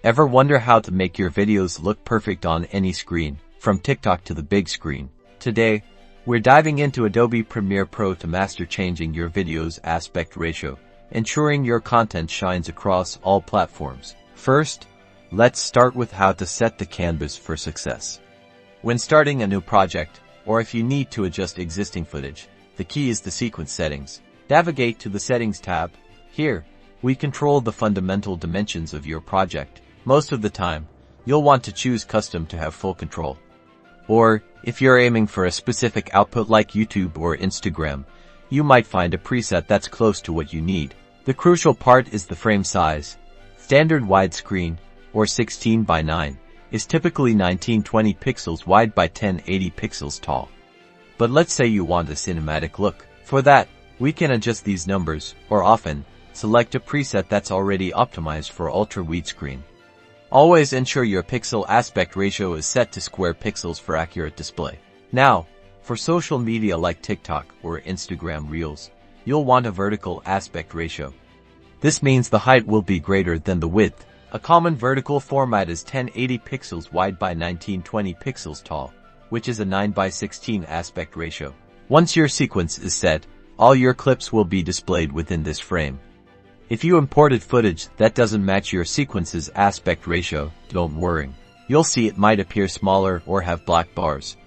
Ever wonder how to make your videos look perfect on any screen, from TikTok to the big screen? Today, we're diving into Adobe Premiere Pro to master changing your video's aspect ratio, ensuring your content shines across all platforms. First, let's start with how to set the canvas for success. When starting a new project, or if you need to adjust existing footage, the key is the sequence settings. Navigate to the Settings tab. Here, we control the fundamental dimensions of your project. Most of the time, you'll want to choose Custom to have full control. Or, if you're aiming for a specific output like YouTube or Instagram, you might find a preset that's close to what you need. The crucial part is the frame size. Standard widescreen, or 16:9, is typically 1920 pixels wide by 1080 pixels tall. But let's say you want a cinematic look. For that, we can adjust these numbers, or often, select a preset that's already optimized for ultra widescreen. Always ensure your pixel aspect ratio is set to square pixels for accurate display. Now, for social media like TikTok or Instagram Reels, you'll want a vertical aspect ratio. This means the height will be greater than the width. A common vertical format is 1080 pixels wide by 1920 pixels tall, which is a 9:16 aspect ratio. Once your sequence is set, all your clips will be displayed within this frame. If you imported footage that doesn't match your sequence's aspect ratio, don't worry. You'll see it might appear smaller or have black bars.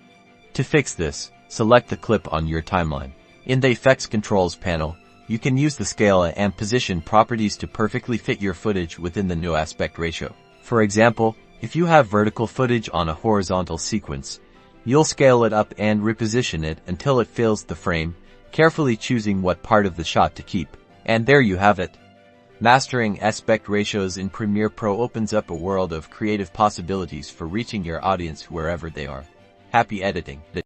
To fix this, select the clip on your timeline. In the Effects Controls panel, you can use the scale and position properties to perfectly fit your footage within the new aspect ratio. For example, if you have vertical footage on a horizontal sequence, you'll scale it up and reposition it until it fills the frame, carefully choosing what part of the shot to keep. And there you have it. Mastering aspect ratios in Premiere Pro opens up a world of creative possibilities for reaching your audience wherever they are. Happy editing!